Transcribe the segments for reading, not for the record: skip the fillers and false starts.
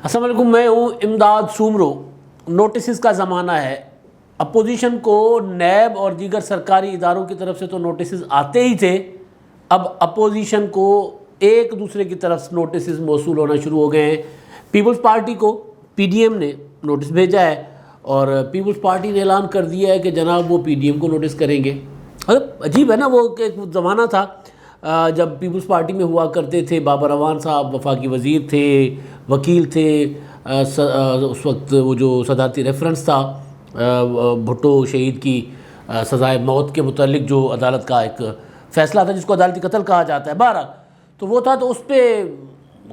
السلام علیکم، میں ہوں امداد سومرو۔ نوٹسز کا زمانہ ہے۔ اپوزیشن کو نیب اور دیگر سرکاری اداروں کی طرف سے تو نوٹسز آتے ہی تھے، اب اپوزیشن کو ایک دوسرے کی طرف نوٹسز موصول ہونا شروع ہو گئے ہیں۔ پیپلز پارٹی کو پی ڈی ایم نے نوٹس بھیجا ہے اور پیپلز پارٹی نے اعلان کر دیا ہے کہ جناب وہ پی ڈی ایم کو نوٹس کریں گے۔ عجیب ہے نا، وہ ایک زمانہ تھا جب پیپلز پارٹی میں ہوا کرتے تھے بابر اعوان صاحب وفاقی وزیر تھے، وکیل تھے، اس وقت وہ جو صدارتی ریفرنس تھا بھٹو شہید کی سزائے موت کے متعلق جو عدالت کا ایک فیصلہ تھا جس کو عدالتی قتل کہا جاتا ہے، بہرحال تو وہ تھا، تو اس پہ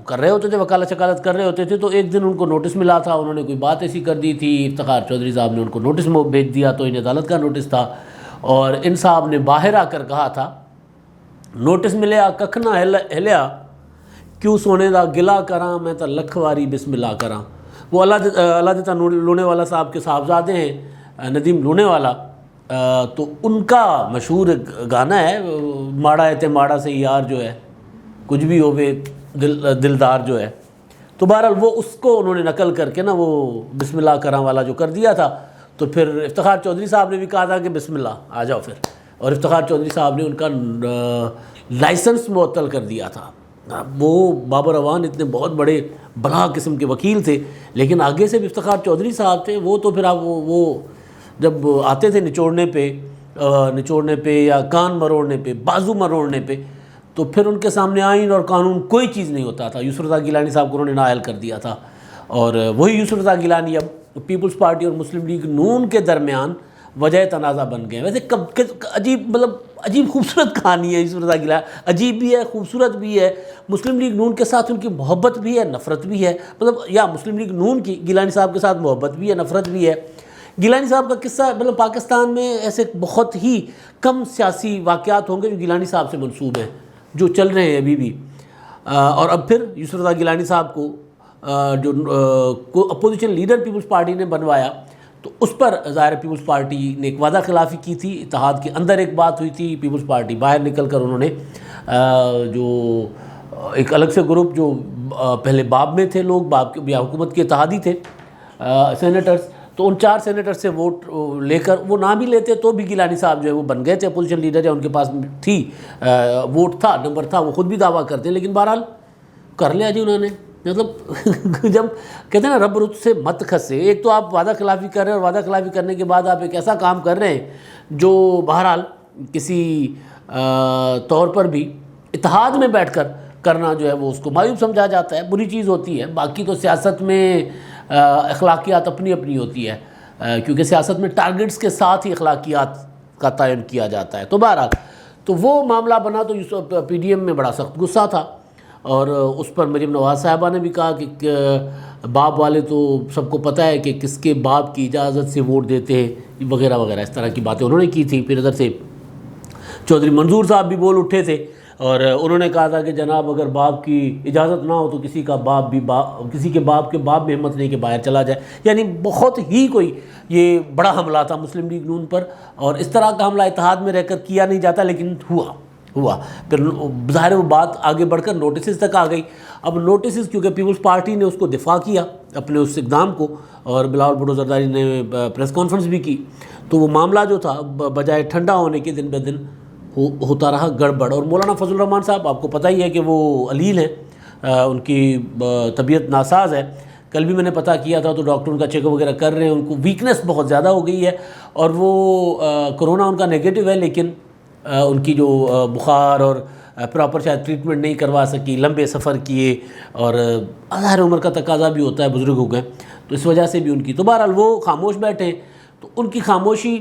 کر رہے ہوتے تھے، وکالت شکالت کر رہے ہوتے تھے، تو ایک دن ان کو نوٹس ملا تھا، انہوں نے کوئی بات ایسی کر دی تھی، افتخار چودھری صاحب نے ان کو نوٹس بھیج دیا، تو انہیں عدالت کا نوٹس تھا اور ان صاحب نے باہر آ کر کہا تھا نوٹس ملیا ککھ نہ ہلیا، کیوں سونے دا گلا کراں میں تا لکھ واری بسم اللہ کراں۔ وہ اللہ دیتا لونے والا صاحب کے صاحبزادے ہیں، ندیم لونے والا، تو ان کا مشہور گانا ہے ماڑا ہے تے ماڑا سے یار جو ہے، کچھ بھی ہوئے دلدار جو ہے، تو بہرحال وہ اس کو انہوں نے نقل کر کے نا وہ بسم اللہ کراں والا جو کر دیا تھا، تو پھر افتخار چودھری صاحب نے بھی کہا تھا کہ بسم اللہ آ جاؤ پھر، اور افتخار چودھری صاحب نے ان کا لائسنس معطل کر دیا تھا۔ وہ بابر اعوان اتنے بہت بڑے بڑا قسم کے وکیل تھے، لیکن آگے سے بھی افتخار چودھری صاحب تھے، وہ تو پھر آپ وہ جب آتے تھے نچوڑنے پہ یا کان مروڑنے پہ، بازو مروڑنے پہ، تو پھر ان کے سامنے آئین اور قانون کوئی چیز نہیں ہوتا تھا۔ یوسف رضا گیلانی صاحب کو انہوں نے نااہل کر دیا تھا، اور وہی یوسف رضا گیلانی اب پیپلز پارٹی اور مسلم لیگ نون کے درمیان وجہ تنازع بن گئے۔ ویسے عجیب خوبصورت کہانی ہے یوسف رضا گیلانی، عجیب بھی ہے، خوبصورت بھی ہے۔ مسلم لیگ نون کے ساتھ ان کی محبت بھی ہے، نفرت بھی ہے، یا مسلم لیگ نون کی گیلانی صاحب کے ساتھ محبت بھی ہے، نفرت بھی ہے۔ گیلانی صاحب کا قصہ پاکستان میں ایسے بہت ہی کم سیاسی واقعات ہوں گے جو گیلانی صاحب سے منسوب ہیں، جو چل رہے ہیں ابھی بھی۔ اور اب پھر یوسف رضا گیلانی صاحب کو جو اپوزیشن لیڈر پیپلز پارٹی نے بنوایا، تو اس پر ظاہر پیپلز پارٹی نے ایک وعدہ خلافی کی تھی، اتحاد کے اندر ایک بات ہوئی تھی، پیپلز پارٹی باہر نکل کر انہوں نے جو ایک الگ سے گروپ جو پہلے باب میں تھے لوگ، باب کے یا حکومت کے اتحادی تھے سینیٹرز، تو ان 4 سینیٹر سے ووٹ لے کر، وہ نہ بھی لیتے تو بھی گیلانی صاحب جو ہے وہ بن گئے تھے اپوزیشن لیڈر، یا ان کے پاس تھی ووٹ تھا، نمبر تھا، وہ خود بھی دعویٰ کرتے ہیں، لیکن بہرحال کر لیا جی انہوں نے۔ جب کہتے ہیں نا رب رت سے مت کھسے، ایک تو آپ وعدہ خلافی کر رہے ہیں، اور وعدہ خلافی کرنے کے بعد آپ ایک ایسا کام کر رہے ہیں جو بہرحال کسی طور پر بھی اتحاد میں بیٹھ کر کرنا جو ہے وہ اس کو معیوب سمجھا جاتا ہے، بری چیز ہوتی ہے۔ باقی تو سیاست میں اخلاقیات اپنی اپنی ہوتی ہے، کیونکہ سیاست میں ٹارگٹس کے ساتھ ہی اخلاقیات کا تعین کیا جاتا ہے، تو بہرحال تو وہ معاملہ بنا، تو پی ڈی ایم میں بڑا سخت غصہ تھا، اور اس پر مریم نواز صاحبہ نے بھی کہا کہ باپ والے تو سب کو پتہ ہے کہ کس کے باپ کی اجازت سے ووٹ دیتے ہیں وغیرہ وغیرہ، اس طرح کی باتیں انہوں نے کی تھیں۔ پھر ادھر سے چودھری منظور صاحب بھی بول اٹھے تھے، اور انہوں نے کہا تھا کہ جناب اگر باپ کی اجازت نہ ہو تو کسی کے باپ کے باپ بھی ہمت نہیں کہ باہر چلا جائے، یعنی بہت ہی کوئی یہ بڑا حملہ تھا مسلم لیگ نون پر، اور اس طرح کا حملہ اتحاد میں رہ کر کیا نہیں جاتا، لیکن ہوا۔ پھر ظاہر وہ بات آگے بڑھ کر نوٹسز تک آ گئی۔ اب نوٹسز کیونکہ پیپلز پارٹی نے اس کو دفاع کیا اپنے اس اقدام کو، اور بلاول بھٹو زرداری نے پریس کانفرنس بھی کی، تو وہ معاملہ جو تھا بجائے ٹھنڈا ہونے کے دن بہ دن ہوتا رہا گڑبڑ۔ اور مولانا فضل الرحمان صاحب آپ کو پتہ ہی ہے کہ وہ علیل ہیں، ان کی طبیعت ناساز ہے، کل بھی میں نے پتہ کیا تھا، تو ڈاکٹر ان کا چیک اپ وغیرہ کر رہے ہیں، ان کو ویکنس بہت زیادہ ہو گئی ہے، اور وہ کرونا ان کا نگیٹو ہے، لیکن ان کی جو بخار اور پراپر شاید ٹریٹمنٹ نہیں کروا سکی، لمبے سفر کیے، اور ظاہر عمر کا تقاضا بھی ہوتا ہے، بزرگ ہو گئے، تو اس وجہ سے بھی ان کی، تو بہرحال وہ خاموش بیٹھے ہیں۔ تو ان کی خاموشی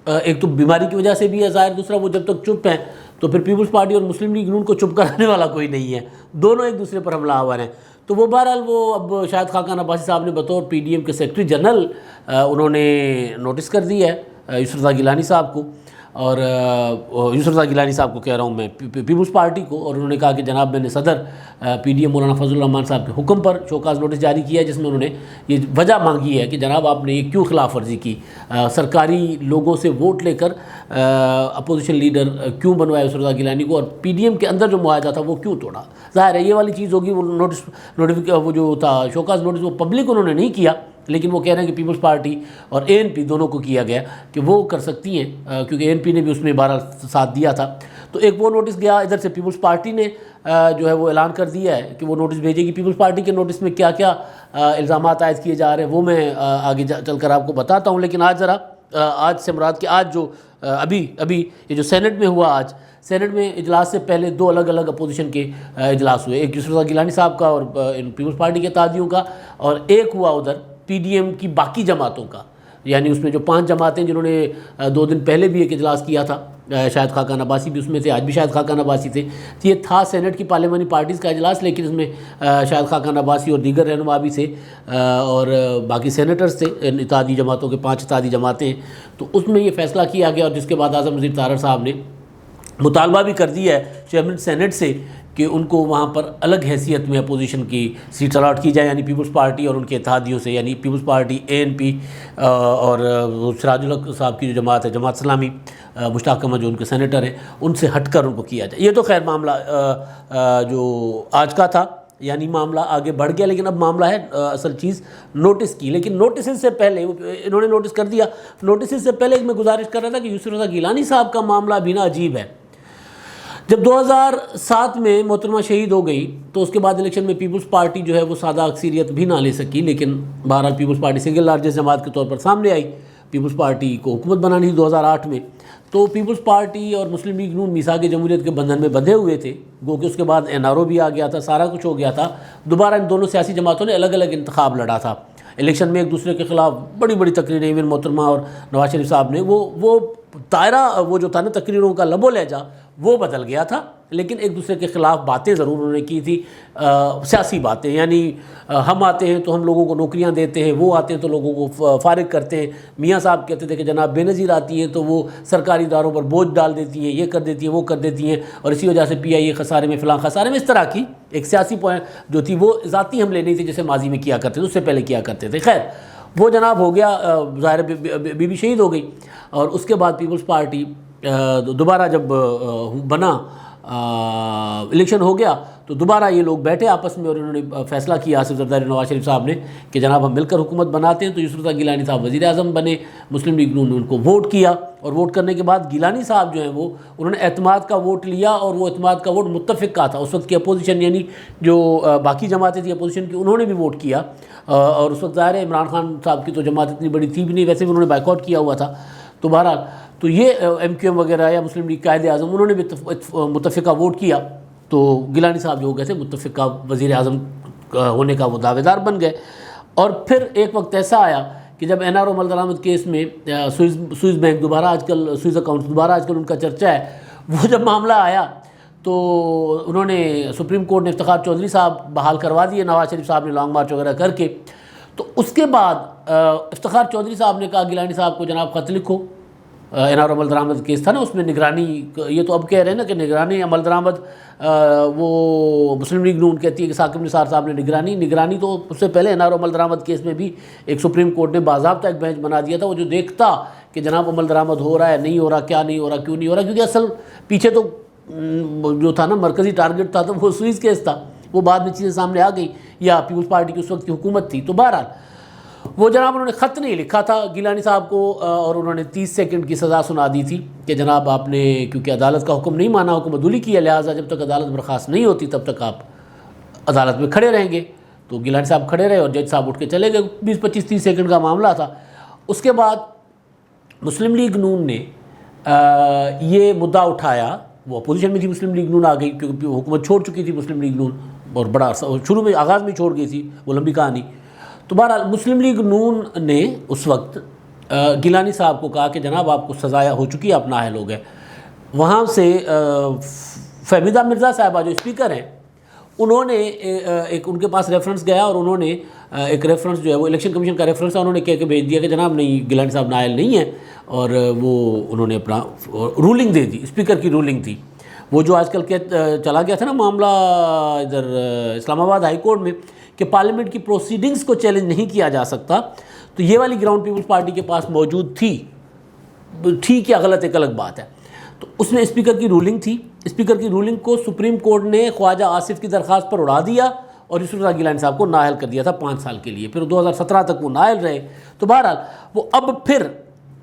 ایک تو بیماری کی وجہ سے بھی ہے ظاہر، دوسرا وہ جب تک چپ ہیں تو پھر پیپلز پارٹی اور مسلم لیگ نون کو چپ کرانے والا کوئی نہیں ہے، دونوں ایک دوسرے پر حملہ آور ہیں۔ تو وہ بہرحال وہ اب شاید خاقان عباسی صاحب نے بطور پی ڈی ایم کے سیکرٹری جنرل انہوں نے نوٹس کر دی ہے یوسف رضا گیلانی صاحب کو، اور یسر رضا گیلانی صاحب کو کہہ رہا ہوں میں، پیپلز پارٹی کو، اور انہوں نے کہا کہ جناب میں نے صدر پی ڈی ایم مولانا فضل الرحمان صاحب کے حکم پر شوکاز نوٹس جاری کیا ہے، جس میں انہوں نے یہ وجہ مانگی ہے کہ جناب آپ نے یہ کیوں خلاف ورزی کی، سرکاری لوگوں سے ووٹ لے کر اپوزیشن لیڈر کیوں بنوایا یسر رضا گیلانی کو، اور پی ڈی ایم کے اندر جو معاہدہ تھا وہ کیوں توڑا۔ ظاہر ہے یہ والی چیز ہوگی، وہ وہ جو تھا شوکاز نوٹس وہ پبلک انہوں نے نہیں کیا، لیکن وہ کہہ رہے ہیں کہ پیپلز پارٹی اور اے این پی دونوں کو کیا گیا کہ وہ کر سکتی ہیں، کیونکہ اے این پی نے بھی اس میں 12 ساتھ دیا تھا۔ تو ایک وہ نوٹس گیا، ادھر سے پیپلز پارٹی نے جو ہے وہ اعلان کر دیا ہے کہ وہ نوٹس بھیجے گی۔ پیپلز پارٹی کے نوٹس میں کیا کیا الزامات عائد کیے جا رہے ہیں وہ میں آگے چل کر آپ کو بتاتا ہوں، لیکن آج سے مراد کہ آج جو ابھی یہ جو سینٹ میں ہوا، آج سینٹ میں اجلاس سے پہلے 2 الگ الگ اپوزیشن کے اجلاس ہوئے، ایک یسر رضا گیلانی صاحب کا اور پیپلز پارٹی کے اتحادیوں کا، اور ایک ہوا ادھر پی ڈی ایم کی باقی جماعتوں کا، یعنی اس میں جو 5 جماعتیں جنہوں نے 2 دن پہلے بھی ایک اجلاس کیا تھا، شاید خاقان عباسی بھی اس میں تھے، آج بھی شاید خاقان عباسی تھے۔ یہ تھا سینٹ کی پارلیمانی پارٹیز کا اجلاس، لیکن اس میں شاید خاقان عباسی اور دیگر رہنما بھی تھے، اور باقی سینیٹرز تھے، اتحادی جماعتوں کے 5 اتحادی جماعتیں ہیں۔ تو اس میں یہ فیصلہ کیا گیا، اور جس کے بعد اعظم وزیر طاہر صاحب نے مطالبہ بھی کر دیا ہے چیئرمین سینٹ سے کہ ان کو وہاں پر الگ حیثیت میں اپوزیشن کی سیٹ الاٹ کی جائے، یعنی پیپلز پارٹی اور ان کے اتحادیوں سے، یعنی پیپلز پارٹی، اے این پی اور سراج الحق صاحب کی جو جماعت ہے، جماعت اسلامی، مشتاق احمد جو ان کے سینیٹر ہیں، ان سے ہٹ کر ان کو کیا جائے۔ یہ تو خیر معاملہ جو آج کا تھا، یعنی معاملہ آگے بڑھ گیا، لیکن اب معاملہ ہے اصل چیز نوٹس کی۔ لیکن نوٹسز سے پہلے انہوں نے نوٹس کر دیا، نوٹسز سے پہلے میں گزارش کر رہا تھا کہ یسر رضا گیلانی صاحب کا معاملہ بھی نا عجیب ہے۔ جب 2007 میں محترمہ شہید ہو گئی تو اس کے بعد الیکشن میں پیپلز پارٹی جو ہے وہ سادہ اکثریت بھی نہ لے سکی، لیکن بہرحال پیپلز پارٹی سنگل لارجسٹ جماعت کے طور پر سامنے آئی۔ پیپلز پارٹی کو حکومت بنانی تھی 2008 میں، تو پیپلز پارٹی اور مسلم لیگ نون میثاق جمہوریت کے بندھن میں بندھے ہوئے تھے، گو کہ اس کے بعد این آر او بھی آ گیا تھا، سارا کچھ ہو گیا تھا۔ دوبارہ ان دونوں سیاسی جماعتوں نے الگ الگ انتخاب لڑا تھا، الیکشن میں ایک دوسرے کے خلاف بڑی بڑی تقریریں، ایون محترمہ اور نواز شریف صاحب نے وہ دائرہ وہ جو تھا نا تقریروں کا، لب و لہجہ وہ بدل گیا تھا، لیکن ایک دوسرے کے خلاف باتیں ضرور انہوں نے کی تھی، سیاسی باتیں، یعنی ہم آتے ہیں تو ہم لوگوں کو نوکریاں دیتے ہیں، وہ آتے ہیں تو لوگوں کو فارغ کرتے ہیں۔ میاں صاحب کہتے تھے کہ جناب بے نظیر آتی ہیں تو وہ سرکاری اداروں پر بوجھ ڈال دیتی ہیں، یہ کر دیتی ہیں، وہ کر دیتی ہیں، اور اسی وجہ سے پی آئی اے خسارے میں، فلاں خسارے میں، اس طرح کی ایک سیاسی پوائنٹ جو تھی وہ ذاتی حملے نہیں تھے جیسے ماضی میں کیا کرتے تھے، اس سے پہلے کیا کرتے تھے۔ خیر وہ جناب ہو گیا، ظاہر بی بی شہید ہو گئی، اور اس کے بعد پیپلز پارٹی دوبارہ جب بنا، الیکشن ہو گیا تو دوبارہ یہ لوگ بیٹھے آپس میں، اور انہوں نے فیصلہ کیا آصف زرداری نواز شریف صاحب نے کہ جناب ہم مل کر حکومت بناتے ہیں۔ تو یسر رضا گیلانی صاحب وزیر اعظم بنے، مسلم لیگ نون نے ان کو ووٹ کیا، اور ووٹ کرنے کے بعد گیلانی صاحب جو ہیں وہ انہوں نے اعتماد کا ووٹ لیا، اور وہ اعتماد کا ووٹ متفق کا تھا۔ اس وقت کی اپوزیشن یعنی جو باقی جماعتیں تھیں اپوزیشن کی، انہوں نے بھی ووٹ کیا، اور اس وقت ظاہر ہے عمران خان صاحب کی تو جماعت اتنی بڑی تھی بھی نہیں، ویسے بھی انہوں نے بائیکاٹ کیا ہوا تھا۔ تو بہرحال تو یہ ایم کیو ایم وغیرہ یا مسلم لیگ قائد اعظم انہوں نے بھی متفقہ ووٹ کیا، تو گیلانی صاحب جو ہو گئے تھے متفقہ وزیر اعظم ہونے کا وہ دعوے دار بن گئے۔ اور پھر ایک وقت ایسا آیا کہ جب این آر او مال درآمد کیس میں سوئس بینک دوبارہ آج کل، سوئس اکاؤنٹ دوبارہ آج کل ان کا چرچہ ہے، وہ جب معاملہ آیا تو انہوں نے سپریم کورٹ نے افتخار چودھری صاحب بحال کروا دیے، نواز شریف صاحب نے لانگ مارچ وغیرہ کر کے۔ تو اس کے بعد افتخار چودھری صاحب نے کہا گیلانی صاحب کو جناب خط لکھو، این آر او عمل درآمد کیس تھا نا، اس میں نگرانی، یہ تو اب کہہ رہے ہیں نا کہ نگرانی عمل درآمد، وہ مسلم لیگ نون کہتی ہے کہ ثاقب نثار صاحب نے نگرانی تو اس سے پہلے این آر او عمل درآمد کیس میں بھی ایک سپریم کورٹ نے باضابطہ ایک بینچ بنا دیا تھا، وہ جو دیکھتا کہ جناب عمل درآمد ہو رہا ہے نہیں ہو رہا، کیا نہیں ہو رہا، کیوں نہیں ہو رہا، کیونکہ اصل پیچھے تو جو تھا نا مرکزی ٹارگٹ تھا تو وہ سوئس کیس تھا، وہ بعد میں چیزیں سامنے آ گئی، یا پیپلز پارٹی کی اس وقت کی حکومت تھی۔ تو بہرحال وہ جناب انہوں نے خط نہیں لکھا تھا گیلانی صاحب کو، اور انہوں نے 30 سیکنڈ کی سزا سنا دی تھی کہ جناب آپ نے کیونکہ عدالت کا حکم نہیں مانا، حکم عدولی کیا، لہٰذا جب تک عدالت برخاست نہیں ہوتی تب تک آپ عدالت میں کھڑے رہیں گے۔ تو گیلانی صاحب کھڑے رہے اور جج صاحب اٹھ کے چلے گئے، 20-25-30 سیکنڈ کا معاملہ تھا۔ اس کے بعد مسلم لیگ نون نے یہ مدعا اٹھایا، وہ اپوزیشن میں تھی مسلم لیگ نون، آ گئی کیونکہ حکومت چھوڑ چکی تھی مسلم لیگ نون، اور بڑا شروع میں آغاز میں چھوڑ گئی تھی، وہ لمبی کہانی۔ تو بہرحال مسلم لیگ نون نے اس وقت گیلانی صاحب کو کہا کہ جناب آپ کو سزا ہو چکی ہے، آپ نااہل ہو گئے۔ وہاں سے فہمیدہ مرزا صاحبہ جو اسپیکر ہیں، انہوں نے ایک ان کے پاس ریفرنس گیا اور انہوں نے ایک ریفرنس جو ہے وہ الیکشن کمیشن کا ریفرنس تھا، انہوں نے کہہ کے بھیج دیا کہ جناب نہیں، گیلانی صاحب نائل نہیں ہیں، اور وہ انہوں نے اپنا رولنگ دے دی، اسپیکر کی رولنگ تھی۔ وہ جو آج کل چلا گیا تھا نا معاملہ ادھر اسلام آباد ہائی کورٹ میں کہ پارلیمنٹ کی پروسیڈنگز کو چیلنج نہیں کیا جا سکتا، تو یہ والی گراؤنڈ پیپلز پارٹی کے پاس موجود تھی، ٹھیک یا غلط ایک الگ بات ہے۔ تو اس میں اسپیکر کی رولنگ تھی، اسپیکر کی رولنگ کو سپریم کورٹ نے خواجہ آصف کی درخواست پر اڑا دیا اور یوسف رضا گیلانی صاحب کو نااہل کر دیا تھا 5 سال کے لیے، پھر 2017 تک وہ نااہل رہے۔ تو بہرحال وہ اب پھر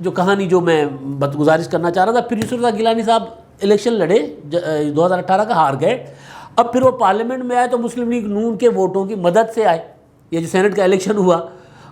جو کہانی جو میں گزارش کرنا چاہ رہا تھا، پھر یوسف رضا گیلانی صاحب الیکشن لڑے 2018 کا، ہار گئے، اب پھر وہ پارلیمنٹ میں آئے تو مسلم لیگ نون کے ووٹوں کی مدد سے آئے، یہ جو سینٹ کا الیکشن ہوا،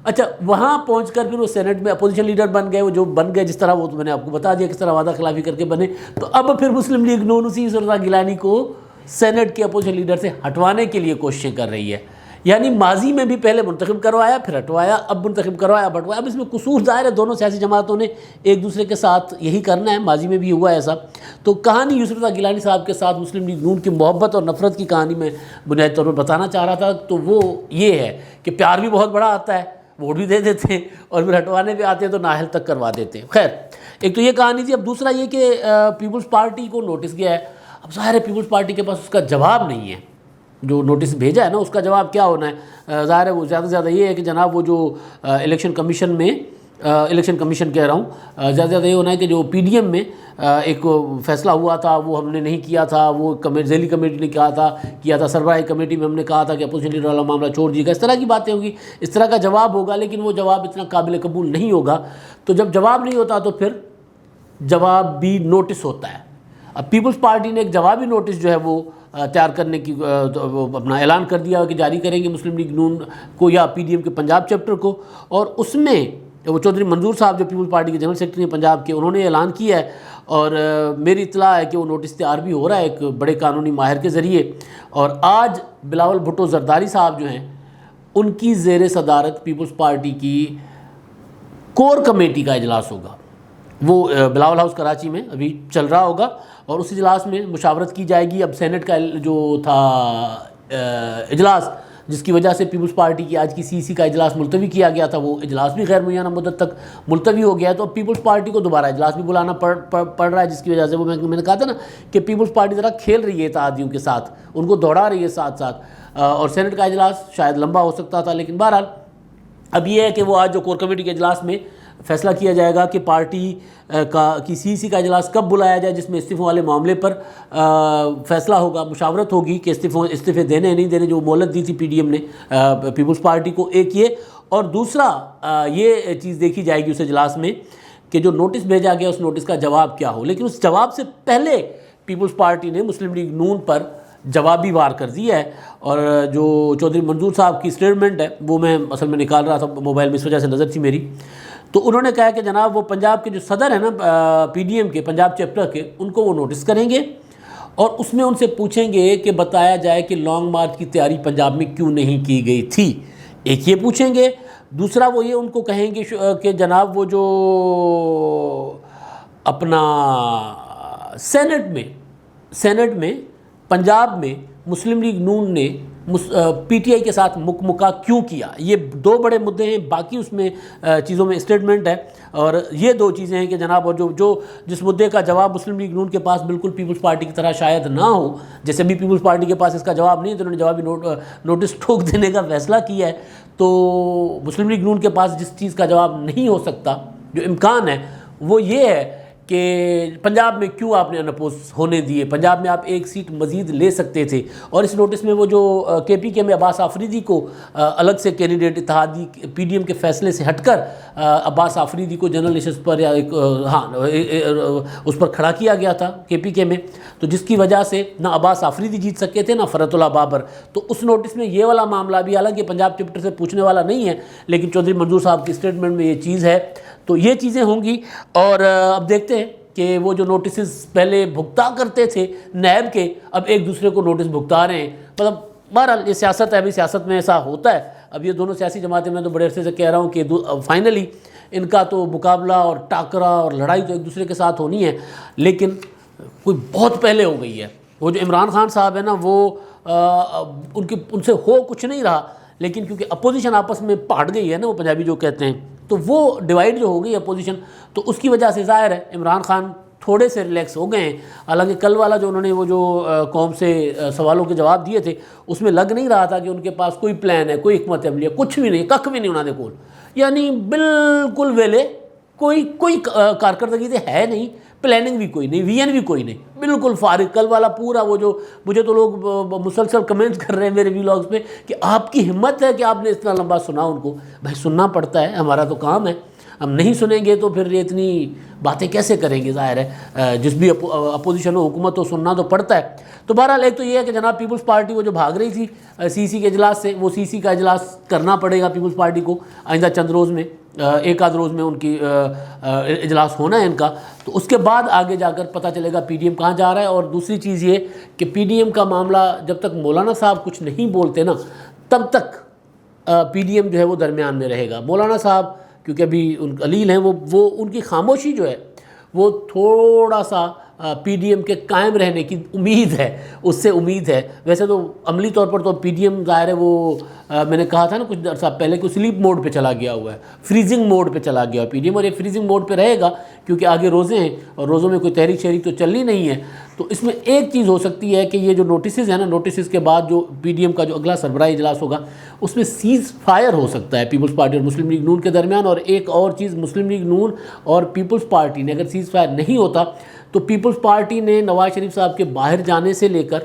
اچھا وہاں پہنچ کر پھر وہ سینٹ میں اپوزیشن لیڈر بن گئے، وہ جو بن گئے جس طرح، وہ تو میں نے آپ کو بتا دیا کس طرح وعدہ خلافی کر کے بنے۔ تو اب پھر مسلم لیگ نون اسی یوسف رضا گیلانی کو سینٹ کے اپوزیشن لیڈر سے ہٹوانے کے لیے کوششیں کر رہی ہے، یعنی ماضی میں بھی پہلے منتخب کروایا پھر ہٹوایا، اب منتخب کروایا اب ہٹوایا۔ اب اس میں قصور ظاہر ہے دونوں سیاسی جماعتوں نے ایک دوسرے کے ساتھ یہی کرنا ہے، ماضی میں بھی ہوا ہے ایسا۔ تو کہانی یوسف رضا گیلانی صاحب کے ساتھ مسلم لیگ نون کی محبت اور نفرت کی کہانی میں بنیادی طور پر بتانا چاہ رہا تھا، تو وہ یہ ہے کہ پیار بھی بہت بڑا آتا ہے، ووٹ بھی دے دیتے ہیں، اور پھر ہٹوانے بھی آتے ہیں تو نااہل تک کروا دیتے ہیں۔ خیر، ایک تو یہ کہانی تھی۔ اب دوسرا یہ کہ پیپلز پارٹی کو نوٹس گیا ہے، اب ظاہر ہے پیپلز پارٹی کے پاس اس کا جواب نہیں ہے، جو نوٹس بھیجا ہے نا اس کا جواب کیا ہونا ہے؟ ظاہر ہے وہ زیادہ سے زیادہ یہ ہے کہ جناب وہ جو الیکشن کمیشن کہہ رہا ہوں، زیادہ سے زیادہ یہ ہونا ہے کہ جو پی ڈی ایم میں ایک فیصلہ ہوا تھا وہ ہم نے نہیں کیا تھا، وہ ذیلی کمیٹی نے کیا تھا، سربراہی کمیٹی میں ہم نے کہا تھا کہ اپوزیشن لیڈر والا معاملہ چھوڑ دیے گا، اس طرح کی باتیں ہوگی، اس طرح کا جواب ہوگا، لیکن وہ جواب اتنا قابل قبول نہیں ہوگا۔ تو جب جواب نہیں ہوتا تو پھر جواب بھی نوٹس ہوتا ہے۔ اب پیپلز پارٹی نے ایک جوابی نوٹس جو ہے وہ تیار کرنے کی اپنا اعلان کر دیا کہ جاری کریں گے مسلم لیگ نون کو یا پی ڈی ایم کے پنجاب چیپٹر کو، اور اس میں وہ چودھری منظور صاحب جو پیپلز پارٹی کے جنرل سیکرٹری ہیں پنجاب کے، انہوں نے اعلان کیا ہے، اور میری اطلاع ہے کہ وہ نوٹس تیار بھی ہو رہا ہے ایک بڑے قانونی ماہر کے ذریعے، اور آج بلاول بھٹو زرداری صاحب جو ہیں ان کی زیر صدارت پیپلز پارٹی کی کور کمیٹی کا اجلاس ہوگا، وہ بلاول ہاؤس کراچی میں ابھی چل رہا ہوگا، اور اس اجلاس میں مشاورت کی جائے گی۔ اب سینٹ کا جو تھا اجلاس جس کی وجہ سے پیپلز پارٹی کی آج کی سی سی کا اجلاس ملتوی کیا گیا تھا، وہ اجلاس بھی غیر معینہ مدت تک ملتوی ہو گیا ہے، تو اب پیپلز پارٹی کو دوبارہ اجلاس بھی بلانا پڑ رہا ہے، جس کی وجہ سے وہ میں نے کہا تھا نا کہ پیپلز پارٹی ذرا کھیل رہی ہے اتحادیوں کے ساتھ، ان کو دوڑا رہی ہے ساتھ ساتھ، اور سینٹ کا اجلاس شاید لمبا ہو سکتا تھا، لیکن بہرحال اب یہ ہے کہ وہ آج جو کور کمیٹی کے اجلاس میں فیصلہ کیا جائے گا کہ پارٹی کی سی سی کا اجلاس کب بلایا جائے، جس میں استعفوں والے معاملے پر فیصلہ ہوگا، مشاورت ہوگی کہ استعفے دینے نہیں دینے، جو مہلت دی تھی پی ڈی ایم نے پیپلز پارٹی کو، ایک یہ، اور دوسرا یہ چیز دیکھی جائے گی اس اجلاس میں کہ جو نوٹس بھیجا گیا اس نوٹس کا جواب کیا ہو۔ لیکن اس جواب سے پہلے پیپلز پارٹی نے مسلم لیگ نون پر جوابی وار کر دیا ہے، اور جو چودھری منظور صاحب کی اسٹیٹمنٹ ہے وہ میں اصل میں نکال رہا تھا موبائل میں، اس وجہ سے نظر تھی میری، تو انہوں نے کہا کہ جناب وہ پنجاب کے جو صدر ہیں نا پی ڈی ایم کے پنجاب چیپٹر کے، ان کو وہ نوٹس کریں گے اور اس میں ان سے پوچھیں گے کہ بتایا جائے کہ لانگ مارچ کی تیاری پنجاب میں کیوں نہیں کی گئی تھی، ایک یہ پوچھیں گے۔ دوسرا وہ یہ ان کو کہیں گے کہ جناب وہ جو اپنا سینٹ میں پنجاب میں مسلم لیگ نون نے پی ٹی آئی کے ساتھ مکمکا کیوں کیا، یہ دو بڑے مدعے ہیں، باقی اس میں چیزوں میں اسٹیٹمنٹ ہے، اور یہ دو چیزیں ہیں کہ جناب، اور جو جس مدعے کا جواب مسلم لیگ نون کے پاس بالکل پیپلز پارٹی کی طرح شاید نہ ہو، جیسے بھی پیپلز پارٹی کے پاس اس کا جواب نہیں ہے تو انہوں نے جوابی نوٹس ٹھوک دینے کا فیصلہ کیا ہے، تو مسلم لیگ نون کے پاس جس چیز کا جواب نہیں ہو سکتا، جو امکان ہے وہ یہ ہے کہ پنجاب میں کیوں آپ نے انپوز ہونے دیے، پنجاب میں آپ ایک سیٹ مزید لے سکتے تھے، اور اس نوٹس میں وہ جو کے پی کے میں عباس آفریدی کو الگ سے کینڈیڈیٹ اتحادی پی ڈی ایم کے فیصلے سے ہٹ کر عباس آفریدی کو جنرل نشست پر یا اس پر کھڑا کیا گیا تھا کے پی کے میں، تو جس کی وجہ سے نہ عباس آفریدی جیت سکے تھے نہ فرحت اللہ بابر، تو اس نوٹس میں یہ والا معاملہ بھی، حالانکہ پنجاب چیپٹر سے پوچھنے والا نہیں ہے، لیکن چودھری منظور صاحب کی اسٹیٹمنٹ میں یہ چیز ہے، تو یہ چیزیں ہوں گی۔ اور اب دیکھتے ہیں کہ وہ جو نوٹسز پہلے بھگتا کرتے تھے نیب کے، اب ایک دوسرے کو نوٹس بھگتا رہے ہیں، مطلب بہرحال یہ سیاست ہے، ابھی سیاست میں ایسا ہوتا ہے۔ اب یہ دونوں سیاسی جماعتیں، میں تو بڑے عرصے سے کہہ رہا ہوں کہ فائنلی ان کا تو مقابلہ اور ٹاکرا اور لڑائی تو ایک دوسرے کے ساتھ ہونی ہے، لیکن کوئی بہت پہلے ہو گئی ہے۔ وہ جو عمران خان صاحب ہے نا، وہ ان سے ہو کچھ نہیں رہا، لیکن کیونکہ اپوزیشن آپس میں پھاٹ گئی ہے نا، وہ پنجابی جو کہتے ہیں، تو وہ ڈیوائیڈ جو ہو گئی اپوزیشن، تو اس کی وجہ سے ظاہر ہے عمران خان تھوڑے سے ریلیکس ہو گئے ہیں۔ حالانکہ کل والا جو انہوں نے وہ جو قوم سے سوالوں کے جواب دیے تھے، اس میں لگ نہیں رہا تھا کہ ان کے پاس کوئی پلان ہے، کوئی حکمت عملی ہے، کچھ بھی نہیں، ککھ بھی نہیں انہوں نے کول، یعنی بالکل ویلے، کوئی کارکردگی تو ہے نہیں، پلاننگ بھی کوئی نہیں، ویژن بھی کوئی نہیں، بالکل فارغ۔ کل والا پورا وہ جو مجھے تو لوگ مسلسل کمنٹ کر رہے ہیں میرے ویلاگز پہ کہ آپ کی ہمت ہے کہ آپ نے اتنا لمبا سنا ان کو۔ بھائی سننا پڑتا ہے، ہمارا تو کام ہے، ہم نہیں سنیں گے تو پھر اتنی باتیں کیسے کریں گے؟ ظاہر ہے جس بھی اپوزیشن ہو، حکومت ہو، سننا تو پڑتا ہے۔ تو بہرحال ایک تو یہ ہے کہ جناب پیپلز پارٹی وہ جو بھاگ رہی تھی سی سی کے اجلاس سے، وہ سی سی کا اجلاس کرنا پڑے گا پیپلز پارٹی کو آئندہ چند روز میں، ایک آدھ روز میں ان کی اجلاس ہونا ہے ان کا، تو اس کے بعد آگے جا کر پتہ چلے گا پی ڈی ایم کہاں جا رہا ہے۔ اور دوسری چیز یہ کہ پی ڈی ایم کا معاملہ جب تک مولانا صاحب کچھ نہیں بولتے نا، تب تک پی ڈی ایم جو ہے وہ درمیان میں رہے گا۔ مولانا صاحب کیونکہ ابھی ان علیل ہیں، وہ ان کی خاموشی جو ہے وہ تھوڑا سا پی ڈی ایم کے قائم رہنے کی امید ہے، اس سے امید ہے۔ ویسے تو عملی طور پر تو پی ڈی ایم ظاہر ہے وہ میں نے کہا تھا نا کچھ عرصہ پہلے کہ سلیپ موڈ پہ چلا گیا ہوا ہے، فریزنگ موڈ پہ چلا گیا پی ڈی ایم، اور یہ فریزنگ موڈ پہ رہے گا کیونکہ آگے روزے ہیں اور روزوں میں کوئی تحریک شہریک تو چلنی نہیں ہے۔ تو اس میں ایک چیز ہو سکتی ہے کہ یہ جو نوٹسز ہیں نا، نوٹسز کے بعد جو پی ڈی ایم کا جو اگلا سربراہی اجلاس ہوگا اس میں سیز فائر ہو سکتا ہے پیپلز پارٹی اور مسلم لیگ نون کے درمیان۔ اور ایک اور چیز، مسلم لیگ نون اور پیپلز پارٹی نے اگر سیز فائر نہیں ہوتا تو پیپلز پارٹی نے نواز شریف صاحب کے باہر جانے سے لے کر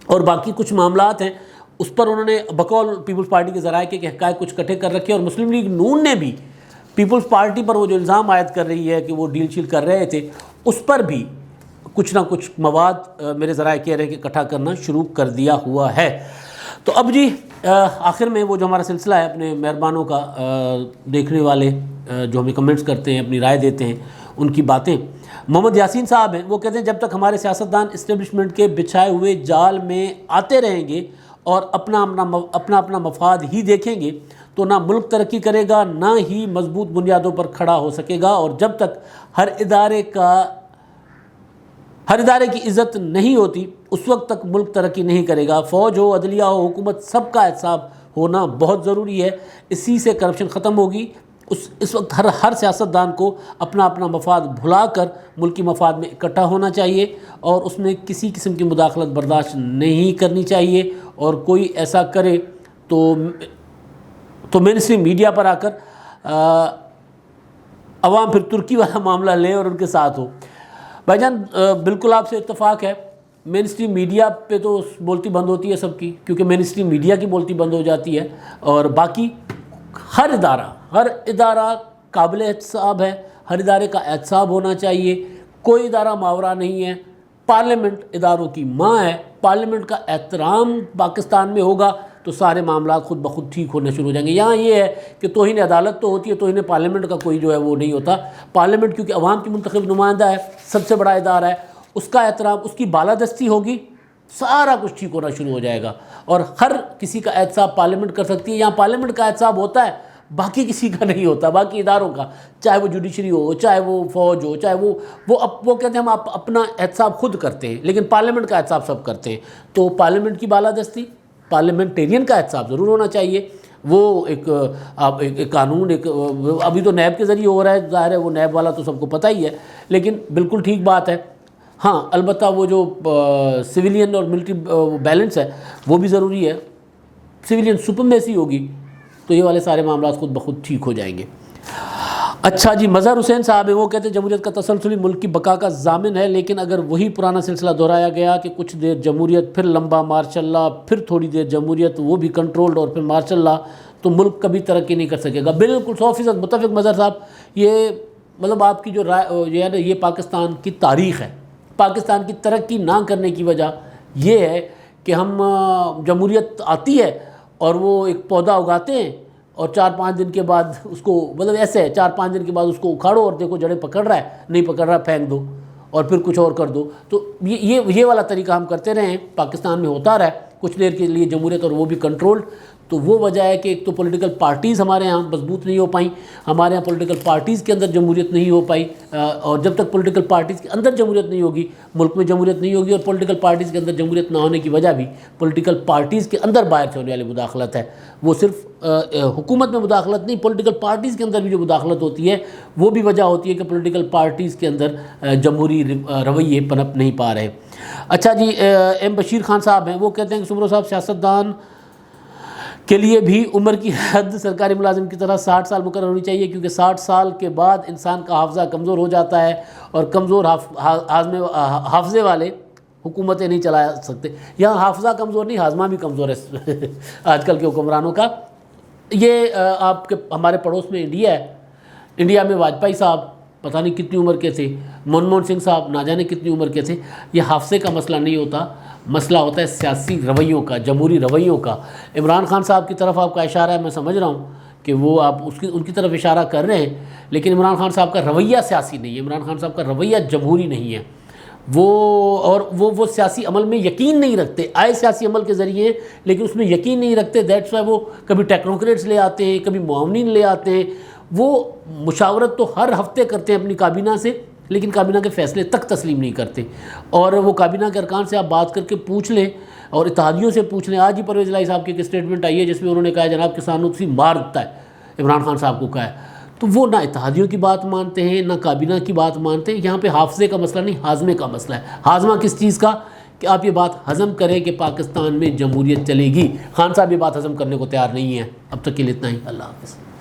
اور باقی کچھ معاملات ہیں اس پر انہوں نے بقول پیپلز پارٹی کے ذرائع کے حقائق کچھ اکٹھے کر رکھے، اور مسلم لیگ نون نے بھی پیپلز پارٹی پر وہ جو الزام عائد کر رہی ہے کہ وہ ڈیل شیل کر رہے تھے، اس پر بھی کچھ نہ کچھ مواد میرے ذرائع کہہ رہے ہیں کہ اکٹھا کرنا شروع کر دیا ہوا ہے۔ تو اب جی آخر میں وہ جو ہمارا سلسلہ ہے اپنے مہربانوں کا، دیکھنے والے جو ہمیں کمنٹس کرتے ہیں، اپنی رائے دیتے ہیں، ان کی باتیں، محمد یاسین صاحب ہیں، وہ کہتے ہیں جب تک ہمارے سیاستدان اسٹیبلشمنٹ کے بچھائے ہوئے جال میں آتے رہیں گے اور اپنا مفاد ہی دیکھیں گے تو نہ ملک ترقی کرے گا، نہ ہی مضبوط بنیادوں پر کھڑا ہو سکے گا۔ اور جب تک ہر ادارے کی عزت نہیں ہوتی اس وقت تک ملک ترقی نہیں کرے گا۔ فوج ہو، عدلیہ ہو، حکومت، سب کا احتساب ہونا بہت ضروری ہے، اسی سے کرپشن ختم ہوگی۔ اس وقت ہر سیاستدان کو اپنا مفاد بھلا کر ملکی مفاد میں اکٹھا ہونا چاہیے اور اس میں کسی قسم کی مداخلت برداشت نہیں کرنی چاہیے، اور کوئی ایسا کرے تو مین اسٹریم میڈیا پر آ کر عوام پھر ترکی والا معاملہ لے اور ان کے ساتھ ہو۔ بھائی جان بالکل آپ سے اتفاق ہے، مین اسٹریم میڈیا پہ تو بولتی بند ہوتی ہے سب کی، کیونکہ مین اسٹریم میڈیا کی بولتی بند ہو جاتی ہے، اور باقی ہر ادارہ قابل احتساب ہے، ہر ادارے کا احتساب ہونا چاہیے، کوئی ادارہ ماورا نہیں ہے۔ پارلیمنٹ اداروں کی ماں ہے، پارلیمنٹ کا احترام پاکستان میں ہوگا تو سارے معاملات خود بخود ٹھیک ہونے شروع ہو جائیں گے۔ یہاں یہ ہے کہ توہین عدالت تو ہوتی ہے، توہین پارلیمنٹ کا کوئی جو ہے وہ نہیں ہوتا۔ پارلیمنٹ کیونکہ عوام کی منتخب نمائندہ ہے، سب سے بڑا ادارہ ہے، اس کا احترام، اس کی بالادستی ہوگی، سارا کچھ ٹھیک ہونا شروع ہو جائے گا، اور ہر کسی کا احتساب پارلیمنٹ کر سکتی ہے۔ یہاں پارلیمنٹ کا احتساب ہوتا ہے، باقی کسی کا نہیں ہوتا، باقی اداروں کا، چاہے وہ جوڈیشری ہو، چاہے وہ فوج ہو، چاہے وہ کہتے ہیں ہم اپنا احتساب خود کرتے ہیں، لیکن پارلیمنٹ کا احتساب سب کرتے ہیں۔ تو پارلیمنٹ کی بالادستی، پارلیمنٹیرین کا احتساب ضرور ہونا چاہیے۔ وہ ایک قانون ابھی تو نیب کے ذریعے ہو رہا ہے، ظاہر ہے وہ نیب والا تو سب کو پتہ ہی ہے، لیکن بالکل ٹھیک بات ہے۔ ہاں البتہ وہ جو سویلین اور ملٹری بیلنس ہے وہ بھی ضروری ہے، سویلین سپرمیسی ہوگی تو یہ والے سارے معاملات خود بخود ٹھیک ہو جائیں گے۔ اچھا جی، مظہر حسین صاحب ہیں، وہ کہتے ہیں جمہوریت کا تسلسل ملک کی بقا کا ضامن ہے، لیکن اگر وہی پرانا سلسلہ دہرایا گیا کہ کچھ دیر جمہوریت، پھر لمبا مارشل لا، پھر تھوڑی دیر جمہوریت وہ بھی کنٹرولڈ، اور پھر مارشل لا، تو ملک کبھی ترقی نہیں کر سکے گا۔ بالکل 100% متفق مظہر صاحب۔ یہ مطلب آپ کی جو رائے یہ پاکستان کی تاریخ ہے، پاکستان کی ترقی نہ کرنے کی وجہ یہ ہے کہ ہم جمہوریت آتی ہے اور وہ ایک پودا اگاتے ہیں اور 4-5 دن کے بعد اس کو مطلب ایسے ہے 4-5 دن کے بعد اس کو اکھاڑو اور دیکھو جڑیں پکڑ رہا ہے، نہیں پکڑ رہا پھینک دو اور پھر کچھ اور کر دو۔ تو یہ والا طریقہ ہم کرتے رہے ہیں، پاکستان میں ہوتا رہا ہے، کچھ دیر کے لیے جمہوریت اور وہ بھی کنٹرول. تو وہ وجہ ہے کہ ایک تو پولیٹیکل پارٹیز ہمارے یہاں مضبوط نہیں ہو پائیں, ہمارے یہاں پولیٹیکل پارٹیز کے اندر جمہوریت نہیں ہو پائی, اور جب تک پولیٹیکل پارٹیز کے اندر جمہوریت نہیں ہوگی ملک میں جمہوریت نہیں ہوگی. اور پولیٹیکل پارٹیز کے اندر جمہوریت نہ ہونے کی وجہ بھی پولیٹیکل پارٹیز کے اندر باہر سے ہونے والی مداخلت ہے. وہ صرف حکومت میں مداخلت نہیں, پولیٹیکل پارٹیز کے اندر بھی جو مداخلت ہوتی ہے وہ بھی وجہ ہوتی ہے کہ پولیٹیکل پارٹیز کے اندر جمہوری رویے پنپ نہیں پا رہے. اچھا جی, ایم بشیر خان صاحب ہیں, وہ کہتے ہیں کہ سمرو صاحب سیاستدان کے لیے بھی عمر کی حد سرکاری ملازم کی طرح 60 سال مقرر ہونی چاہیے, کیونکہ 60 سال کے بعد انسان کا حافظہ کمزور ہو جاتا ہے اور کمزور حافظے والے حکومتیں نہیں چلا سکتے. یہاں حافظہ کمزور نہیں, ہاضمہ بھی کمزور ہے آج کل کے حکمرانوں کا. یہ آپ کے ہمارے پڑوس میں انڈیا ہے, انڈیا میں واجپئی صاحب پتہ نہیں کتنی عمر کے تھے, منموہن سنگھ صاحب نہ جانے کتنی عمر کے تھے. یہ حافظے کا مسئلہ نہیں ہوتا, مسئلہ ہوتا ہے سیاسی رویوں کا, جمہوری رویوں کا. عمران خان صاحب کی طرف آپ کا اشارہ ہے, میں سمجھ رہا ہوں کہ وہ آپ ان کی طرف اشارہ کر رہے ہیں, لیکن عمران خان صاحب کا رویہ سیاسی نہیں ہے, عمران خان صاحب کا رویہ جمہوری نہیں ہے. وہ سیاسی عمل میں یقین نہیں رکھتے, آئے سیاسی عمل کے ذریعے لیکن اس میں یقین نہیں رکھتے. دیٹس وائی وہ کبھی ٹیکنوکریٹس لے آتے ہیں, کبھی معاونین لے آتے ہیں. وہ مشاورت تو ہر ہفتے کرتے ہیں اپنی کابینہ سے, لیکن کابینہ کے فیصلے تک تسلیم نہیں کرتے. اور وہ کابینہ کے ارکان سے آپ بات کر کے پوچھ لیں اور اتحادیوں سے پوچھ لیں. آج ہی پرویز الہی صاحب کی ایک اسٹیٹمنٹ آئی ہے جس میں انہوں نے کہا جناب کسانوں سے مار دیتا ہے عمران خان صاحب کو کہا ہے. تو وہ نہ اتحادیوں کی بات مانتے ہیں نہ کابینہ کی بات مانتے ہیں. یہاں پہ حافظے کا مسئلہ نہیں, ہاضمے کا مسئلہ ہے. ہاضمہ کس چیز کا؟ کہ آپ یہ بات ہضم کریں کہ پاکستان میں جمہوریت چلے گی. خان صاحب یہ بات ہضم کرنے کو تیار نہیں ہے. اب تک کے لیے اتنا ہی. اللہ حافظ.